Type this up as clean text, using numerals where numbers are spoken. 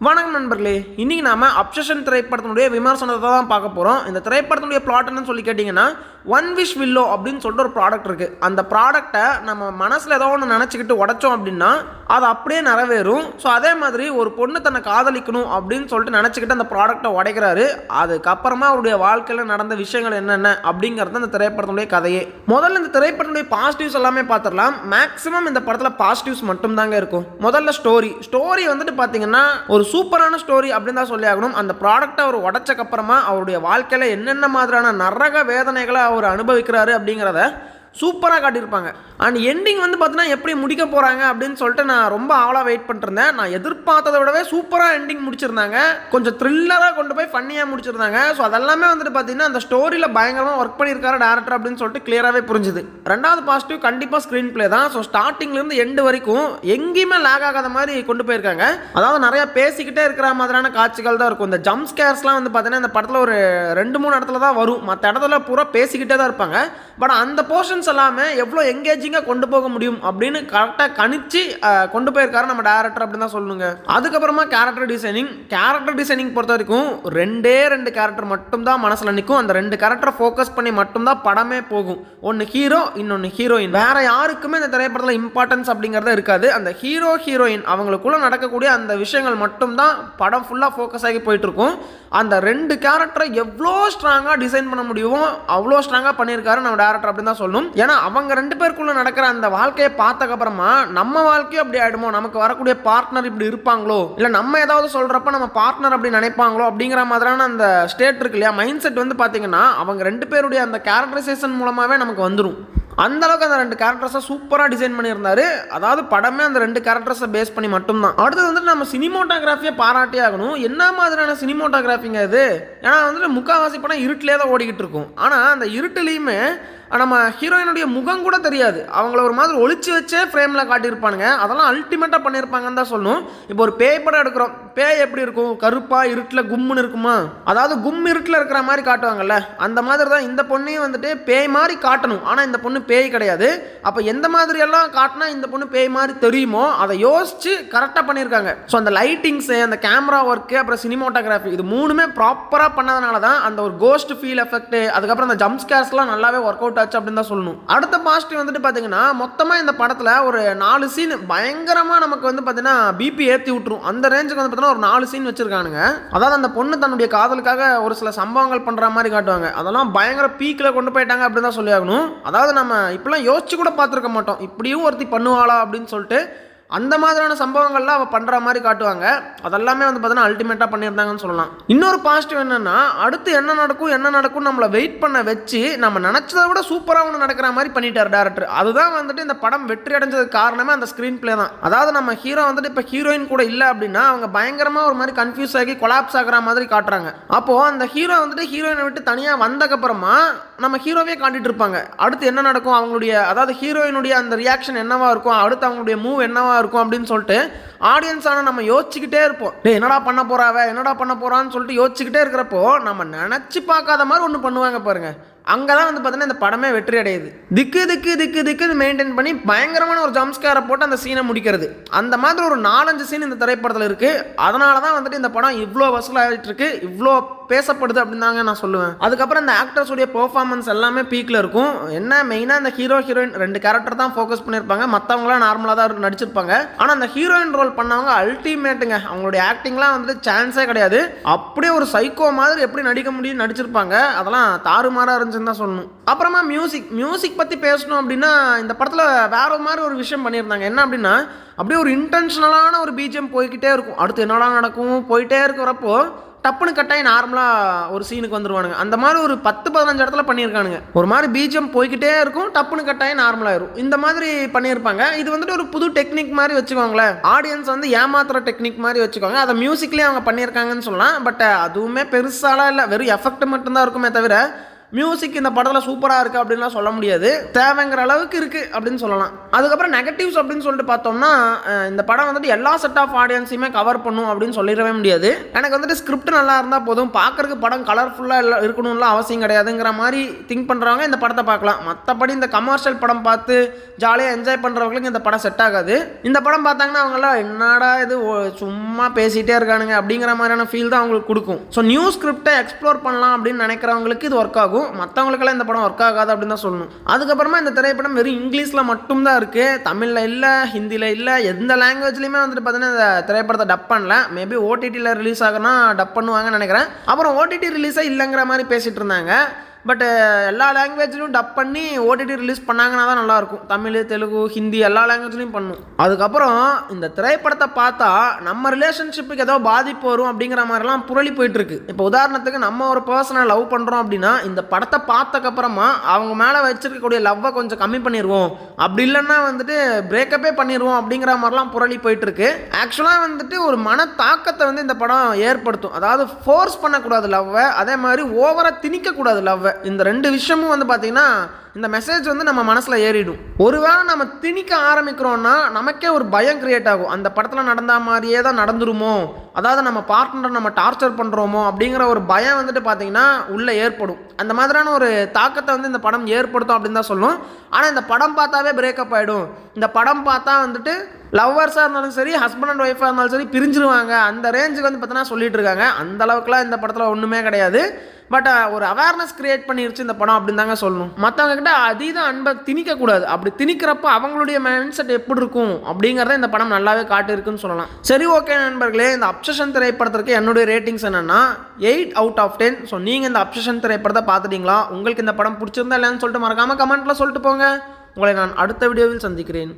வணக்கம் நண்பர்களே, இன்னைக்கு நாம அப்சஷன் திரைப்படத்தினுடைய விமர்சனத்தை தான் பார்க்க போறோம். இந்த திரைப்படத்தினுடைய பிளாட் என்னன்னு சொல்லி கேட்டீங்கன்னா, ஒன் விஷ் வில்லோ அப்படின்னு சொல்லிட்டு ஒரு ப்ராடக்ட் இருக்கு. அந்த ப்ராடக்ட்டை நம்ம மனசுல ஏதோ ஒன்று நினச்சிக்கிட்டு உடைச்சோம் அப்படின்னா அது அப்படியே நிறைவேறும். ஸோ அதே மாதிரி ஒரு பொண்ணு தன்னை காதலிக்கணும் அப்படின்னு சொல்லிட்டு நினச்சிக்கிட்டு அந்த ப்ராடக்ட்டை உடைக்கிறாரு. அதுக்கப்புறமா அவருடைய வாழ்க்கையில் நடந்த விஷயங்கள் என்னென்ன அப்படிங்கிறது அந்த திரைப்படத்தினுடைய கதையே. முதல்ல இந்த திரைப்படத்தினுடைய பாசிட்டிவ்ஸ் எல்லாமே பார்த்துடலாம். மேக்ஸிமம் இந்த படத்தில் பாசிட்டிவ்ஸ் மட்டும் தாங்க இருக்கும். முதல்ல ஸ்டோரி வந்துட்டு பார்த்தீங்கன்னா ஒரு சூப்பரான ஸ்டோரி அப்படின்னு தான் சொல்லி ஆகணும். அந்த ப்ராடக்ட்டை அவர் உடைச்சக்கப்புறமா அவருடைய வாழ்க்கையில் என்னென்ன மாதிரியான நரக வேதனைகளை அவர் அனுபவிக்கிறாரு அப்படிங்கிறத சூப்பராக காட்டியிருப்பாங்க. அண்ட் எண்டிங் வந்து பார்த்தீங்கன்னா எப்படி முடிக்க போகிறாங்க அப்படின்னு சொல்லிட்டு நான் ரொம்ப ஆவலாக வெயிட் பண்ணிருந்தேன். நான் எதிர்பார்த்ததை விடவே சூப்பராக எண்டிங் முடிச்சிருந்தாங்க. கொஞ்சம் த்ரில்லராக கொண்டு போய் ஃபன்னியாக முடிச்சிருந்தாங்க. ஸோ அதெல்லாமே வந்துட்டு பார்த்தீங்கன்னா அந்த ஸ்டோரியில் பயங்கரமாக ஒர்க் பண்ணியிருக்காரு டேரக்டர் அப்படின்னு சொல்லிட்டு கிளியராகவே புரிஞ்சுது. ரெண்டாவது பாசிட்டிவ் கண்டிப்பாக ஸ்க்ரீன் பிளே தான். ஸோ ஸ்டார்டிங்லேருந்து எண்டு வரைக்கும் எங்கேயுமே லேக் ஆகாத மாதிரி கொண்டு போயிருக்காங்க. அதாவது நிறையா பேசிக்கிட்டே இருக்கிற மாதிரியான காட்சிகள் தான் இருக்கும். இந்த ஜம்ப் ஸ்கேர்ஸ்லாம் வந்து பார்த்தீங்கன்னா இந்த படத்தில் ஒரு 2-3 இடத்துல தான் வரும். மற்ற இடத்துல பூரா பேசிக்கிட்டே தான் இருப்பாங்க. பட் அந்த போர்ஷன்ஸ் எல்லாமே எவ்வளோ எங்கேஜிங்காக கொண்டு போக முடியும் அப்படின்னு கரெக்டாக கணிச்சு கொண்டு போயிருக்காரு நம்ம டேரக்டர் அப்படின்னு தான் சொல்லணுங்க. அதுக்கப்புறமா கேரக்டர் டிசைனிங் பொறுத்த வரைக்கும் 2 கேரக்டர் மட்டும் தான் மனசில் நிற்கும். அந்த 2 கேரக்டரை ஃபோக்கஸ் பண்ணி மட்டும்தான் படமே போகும். ஒன்று ஹீரோ, இன்னொன்று ஹீரோயின். வேற யாருக்குமே இந்த திரைப்படத்தில் இம்பார்ட்டன்ஸ் அப்படிங்கிறத இருக்காது. அந்த ஹீரோயின் அவங்களுக்குள்ள நடக்கக்கூடிய அந்த விஷயங்கள் மட்டும்தான் படம் ஃபுல்லாக ஃபோக்கஸ் ஆகி போயிட்டு இருக்கும். அந்த 2 கேரக்டரை எவ்வளோ ஸ்ட்ராங்காக டிசைன் பண்ண முடியுமோ அவ்வளோ ஸ்ட்ராங்காக பண்ணியிருக்காரு நம்ம டேரக்டர் அப்படின்னு தான் சொல்லணும். ஏன்னா அவங்க 2 பேருக்குள்ள நடக்கிற அந்த வாழ்க்கையை பார்த்ததுக்கப்புறமா நம்ம வாழ்க்கையும் அப்படி ஆயிடுமோ, நமக்கு வரக்கூடிய பார்ட்னர் இப்படி இருப்பாங்களோ, இல்லை நம்ம ஏதாவது சொல்றப்ப நம்ம பார்ட்னர் அப்படி நினைப்பாங்களோ அப்படிங்கிற மாதிரியான அந்த ஸ்டேட் இருக்கு இல்லையா, மைண்ட் செட் வந்து பார்த்தீங்கன்னா அவங்க 2 பேருடைய அந்த கேரக்டரைசேஷன் மூலமாகவே நமக்கு வந்துடும். அந்த அளவுக்கு அந்த 2 கேரக்டர்ஸை சூப்பராக டிசைன் பண்ணியிருந்தாரு. அதாவது படமே அந்த 2 கேரக்டர்ஸை பேஸ் பண்ணி மட்டும்தான். அடுத்தது வந்துட்டு நம்ம சினிமோட்டோகிராஃபியை பாராட்டி ஆகணும். என்ன மாதிரியான சினிமோட்டோகிராஃபிங்க இது? ஏன்னா வந்துட்டு முக்கால்வாசி படம் இருட்டிலே தான் ஓடிக்கிட்டு இருக்கும். ஆனால் அந்த இருட்டுலேயுமே நம்ம ஹீரோயினுடைய முகம் கூட தெரியாது. அவங்கள ஒரு மாதிரி ஒளிச்சு வச்சே ஃப்ரேமில் காட்டியிருப்பானுங்க. அதெல்லாம் அல்டிமேட்டாக பண்ணியிருப்பாங்கன்னு தான் சொல்லணும். இப்போ ஒரு பேய் படம் எடுக்கிறோம். பேய் எப்படி இருக்கும்? கருப்பாக இருட்டில் கும்முன்னு இருக்குமா? அதாவது கும் இருட்டில் இருக்கிற மாதிரி காட்டுவாங்கல்ல, அந்த மாதிரி தான் இந்த பொண்ணையும் வந்துட்டு பேய் மாதிரி காட்டணும். ஆனால் இந்த பொண்ணு பேய் கிடையாது. அப்போ எந்த மாதிரியெல்லாம் காட்டினா இந்த பொண்ணு பேய் மாதிரி தெரியுமோ அதை யோசிச்சு கரெக்டாக பண்ணியிருக்காங்க. ஸோ அந்த லைட்டிங்ஸு, அந்த கேமரா ஒர்க்கு, அப்புறம் சினிமோட்டோகிராஃபி, இது 3மே ப்ராப்பராக பண்ணதுனால தான் அந்த ஒரு கோஸ்ட் ஃபீல் எஃபெக்ட், அதுக்கப்புறம் அந்த ஜம்ப் ஸ்கேர்ஸ்லாம் நல்லாவே ஒர்க் அவுட் அப்படின்னு தான் சொல்லணும். அடுத்த பாசிட்டிவ் வந்துட்டு பாத்தீங்கன்னா மொத்தமா இந்த படத்துல ஒரு 4 சீன் பயங்கரமா நமக்கு வந்து பாத்தீங்கன்னா பிபி ஏத்தி விட்டுரும். அந்த ரேஞ்சுக்கு வந்து பாத்தீங்கன்னா ஒரு 4 சீன் வச்சிருக்கானுங்க. அதாவது அந்த பொண்ணு தன்னுடைய காதலுக்காக ஒரு சில சம்பவங்கள் பண்ற மாதிரி காட்டுவாங்க. அதெல்லாம் பயங்கர பீக்ல கொண்டு போயிட்டாங்க அப்படின்னு தான் சொல்லி ஆகணும். அதாவது நம்ம இப்பெல்லாம் யோசிச்சு கூட பார்த்துருக்க மாட்டோம், இப்படியும் ஒருத்தி பண்ணுவாளா அப்படின்னு சொல்லிட்டு. அந்த மாதிரியான சம்பவங்கள்லாம் அவள் பண்ணுற மாதிரி காட்டுவாங்க. அதெல்லாமே வந்து பார்த்தீங்கன்னா அல்டிமேட்டாக பண்ணியிருந்தாங்கன்னு சொல்லலாம். இன்னொரு பாசிட்டிவ் என்னென்னா, அடுத்து என்ன நடக்கும் நம்மளை வெயிட் பண்ண வச்சு நம்ம நினச்சதை விட சூப்பராக ஒன்று நடக்கிற மாதிரி பண்ணிட்டார் டேரக்டர். அதுதான் வந்துட்டு இந்த படம் வெற்றி அடைஞ்சதுக்கு காரணமே அந்த ஸ்க்ரீன் பிளே தான். அதாவது நம்ம ஹீரோ வந்துட்டு இப்போ ஹீரோயின் கூட இல்லை அப்படின்னா அவங்க பயங்கரமாக ஒரு மாதிரி கன்ஃபியூஸ் ஆகி கொலாப்ஸ் ஆகிற மாதிரி காட்டுறாங்க. அப்போது அந்த ஹீரோ வந்துட்டு ஹீரோயினை விட்டு தனியாக வந்தக்கப்புறமா நம்ம ஹீரோவே காட்டிட்டு இருப்பாங்க. அடுத்து என்ன நடக்கும், அவங்களுடைய அதாவது ஹீரோயினுடைய அந்த ரியாக்ஷன் என்னவா இருக்கும், அடுத்து அவங்களுடைய மூவ் என்னவா இருக்கும் அப்படின்னு சொல்லிட்டு ஆடியன்ஸான நம்ம யோசிச்சுக்கிட்டே இருப்போம். என்னடா பண்ண போறான்னு சொல்லிட்டு யோசிச்சுக்கிட்டே இருக்கிறப்போ நம்ம நினைச்சு பார்க்காத மாதிரி ஒன்று பண்ணுவாங்க பாருங்க. அங்கதான் வந்து பார்த்தீங்கன்னா இந்த படமே வெற்றி அடையுது. திக்கு மெயின்டைன் பண்ணி பயங்கரமான ஒரு ஜம்ப் ஸ்கேரை போட்டு அந்த சீனை முடிக்கிறது. அந்த மாதிரி ஒரு 4-5 சீன் இந்த திரைப்படத்தில் இருக்கு. அதனால தான் வந்துட்டு இந்த படம் இவ்வளோ வசூல் ஆகிட்டு இருக்கு, இவ்வளோ பேசப்படுது அப்படின்னு தாங்க நான் சொல்லுவேன். அதுக்கப்புறம் இந்த ஆக்டர்ஸுடைய பெர்ஃபார்மன்ஸ் எல்லாமே பீக்கில் இருக்கும். என்ன மெயினாக இந்த ஹீரோயின் 2 கேரக்டர் தான் ஃபோக்கஸ் பண்ணியிருப்பாங்க. மற்றவங்களாம் நார்மலாக தான் நடிச்சிருப்பாங்க. ஆனால் அந்த ஹீரோயின் ரோல் பண்ணவங்க அல்டிமேட்டுங்க. அவங்களுடைய ஆக்டிங்லாம் வந்துட்டு சான்ஸே கிடையாது. அப்படியே ஒரு சைக்கோ மாதிரி எப்படி நடிக்க முடியும் நடிச்சிருப்பாங்க. அதெல்லாம் தாறுமாறாக இருந்துச்சுன்னு தான் சொல்லணும். அப்புறமா மியூசிக் பற்றி பேசணும் அப்படின்னா இந்த படத்தில் வேற மாதிரி ஒரு விஷயம் பண்ணியிருந்தாங்க. என்ன அப்படின்னா அப்படியே ஒரு இன்டென்ஷனலான ஒரு பிஜிஎம் போய்கிட்டே இருக்கும். அடுத்து என்னடா நடக்கும் போயிட்டே இருக்கிறப்போ டப்புனு கட்டாயி நார்மலாக ஒரு சீனுக்கு வந்துடுவானுங்க. அந்த மாதிரி ஒரு 10-15 இடத்துல பண்ணியிருக்கானுங்க. ஒரு மாதிரி பிஜிஎம் போய்கிட்டே இருக்கும், டப்புனு கட்டாயி நார்மலாகிடும். இந்த மாதிரி பண்ணியிருப்பாங்க. இது வந்துட்டு ஒரு புது டெக்னிக் மாதிரி வச்சுக்கோங்களேன். ஆடியன்ஸ் வந்து ஏமாத்துற டெக்னிக் மாதிரி வச்சுக்கோங்க. அதை மியூசிக்லேயே அவங்க பண்ணியிருக்காங்கன்னு சொல்லலாம். பட் அதுவுமே பெருசாலாம் இல்லை, வெறும் எஃபெக்ட் மட்டும்தான் இருக்குமே தவிர மியூசிக் இந்த படத்தில் சூப்பராக இருக்குது அப்படின்லாம் சொல்ல முடியாது, தேவைங்கிற அளவுக்கு இருக்குது அப்படின்னு சொல்லலாம். அதுக்கப்புறம் நெகட்டிவ்ஸ் அப்படின்னு சொல்லிட்டு பார்த்தோம்னா இந்த படம் வந்துட்டு எல்லா செட் ஆஃப் ஆடியன்ஸையுமே கவர் பண்ணும் அப்படின்னு சொல்லிடவே முடியாது. எனக்கு வந்துட்டு ஸ்கிரிப்ட் நல்லா இருந்தால் போதும், பார்க்குறதுக்கு படம் கலர்ஃபுல்லாக இருக்கணும்லாம் அவசியம் கிடையாதுங்கிற மாதிரி திங்க் பண்ணுறவங்க இந்த படத்தை பார்க்கலாம். மற்றபடி இந்த கமர்ஷியல் படம் பார்த்து ஜாலியாக என்ஜாய் பண்ணுறவங்களுக்கு இந்த படம் செட் ஆகாது. இந்த படம் பார்த்தாங்கன்னா அவங்களாம் என்னடா இது சும்மா பேசிகிட்டே இருக்கானுங்க அப்படிங்கிற மாதிரியான ஃபீல் தான் அவங்களுக்கு கொடுக்கும். ஸோ நியூ ஸ்கிரிப்டை எக்ஸ்ப்ளோர் பண்ணலாம் அப்படின்னு நினைக்கிறவங்களுக்கு இது ஒர்க் ஆகும், மற்றவங்களுக்கெல்லாம் இந்த படம் ஒர்க் ஆகாது அப்படின்னு தான் சொல்லணும். அதுக்கப்புறமா இந்த திரைப்படம் வெறும் இங்கிலீஷில் மட்டும்தான் இருக்குது, தமிழில் இல்லை, ஹிந்தியில் இல்லை, எந்த லாங்குவேஜ்லையுமே வந்துட்டு பார்த்தீங்கன்னா இந்த திரைப்படத்தை டப் பண்ணல. மேபி ஓடிடியில் ரிலீஸ் ஆகுனா டப் பண்ணுவாங்கன்னு நினைக்கிறேன். அப்புறம் ஓடிடி ரிலீஸே இல்லைங்கிற மாதிரி பேசிகிட்டு இருந்தாங்க. பட் எல்லா லாங்குவேஜ்லையும் டப் பண்ணி ஓடிடி ரிலீஸ் பண்ணாங்கன்னா தான் நல்லாயிருக்கும். தமிழ், தெலுங்கு, ஹிந்தி எல்லா லாங்குவேஜ்லையும் பண்ணும். அதுக்கப்புறம் இந்த திரைப்படத்தை பார்த்தா நம்ம ரிலேஷன்ஷிப்புக்கு ஏதோ பாதிப்பு வரும் அப்படிங்கிற மாதிரிலாம் புரளி போயிட்டுருக்கு. இப்போ உதாரணத்துக்கு நம்ம ஒரு பர்சனை லவ் பண்ணுறோம் அப்படின்னா இந்த படத்தை பார்த்தக்கப்புறமா அவங்க மேலே வச்சிருக்கக்கூடிய லவ்வை கொஞ்சம் கம்மி பண்ணிடுவோம், அப்படி இல்லைன்னா வந்துட்டு பிரேக்கப்பே பண்ணிடுவோம் அப்படிங்கிற மாதிரிலாம் புரளி போயிட்டுருக்கு. ஆக்சுவலாக வந்துட்டு ஒரு மன தாக்கத்தை வந்து இந்த படம் ஏற்படுத்தும். அதாவது ஃபோர்ஸ் பண்ணக்கூடாது லவ்வை, அதே மாதிரி ஓவராக திணிக்கக்கூடாது லவ்வை. இந்த ரெண்டு விஷயமும் வந்து பார்த்தீங்கன்னா இந்த மெசேஜ் வந்து நம்ம மனசில் ஏறிடும். ஒருவேளை நம்ம திணிக்க ஆரம்பிக்கிறோன்னா நமக்கே ஒரு பயம் கிரியேட் ஆகும், அந்த படத்தில் நடந்த மாதிரியே தான் நடந்துருமோ, அதாவது நம்ம பார்ட்னர் நம்ம டார்ச்சர் பண்ணுறோமோ அப்படிங்கிற ஒரு பயம் வந்துட்டு பார்த்தீங்கன்னா உள்ளே ஏற்படும். அந்த மாதிரியான ஒரு தாக்கத்தை வந்து இந்த படம் ஏற்படுத்தும் அப்படின்னு தான் சொல்லும். ஆனால் இந்த படம் பார்த்தாவே பிரேக்கப் ஆகிடும், இந்த படம் பார்த்தா வந்துட்டு லவ்வர்ஸாக இருந்தாலும் சரி, ஹஸ்பண்ட் அண்ட் ஒய்ஃபாக இருந்தாலும் சரி பிரிஞ்சிருவாங்க, அந்த ரேஞ்சுக்கு வந்து பார்த்தீங்கன்னா சொல்லிட்டு இருக்காங்க. அந்த அளவுக்குலாம் இந்த படத்தில் ஒன்றுமே கிடையாது. பட் ஒரு அவேர்னஸ் கிரியேட் பண்ணிருச்சு இந்த படம் அப்படின்னு தாங்க சொல்லணும். மற்றவங்க கிட்ட அதீத அன்பை திணிக்கக்கூடாது, அப்படி திணிக்கிறப்ப அவங்களுடைய மைண்ட் செட் எப்படி இருக்கும் அப்படிங்கிறத இந்த படம் நல்லாவே காட்டியிருக்குன்னு சொல்லலாம். சரி, ஓகே நண்பர்களே, இந்த அப்சஷன் திரைப்படத்திற்கு என்னுடைய ரேட்டிங்ஸ் என்னன்னா 8 out of 10. ஸோ நீங்கள் இந்த அப்சஷன் திரைப்படத்தை பார்த்துட்டீங்களா, உங்களுக்கு இந்த படம் பிடிச்சிருந்தா இல்லைன்னு சொல்லிட்டு மறக்காமல் கமெண்ட்டில் சொல்லிட்டு போங்க. உங்களை நான் அடுத்த வீடியோவில் சந்திக்கிறேன்.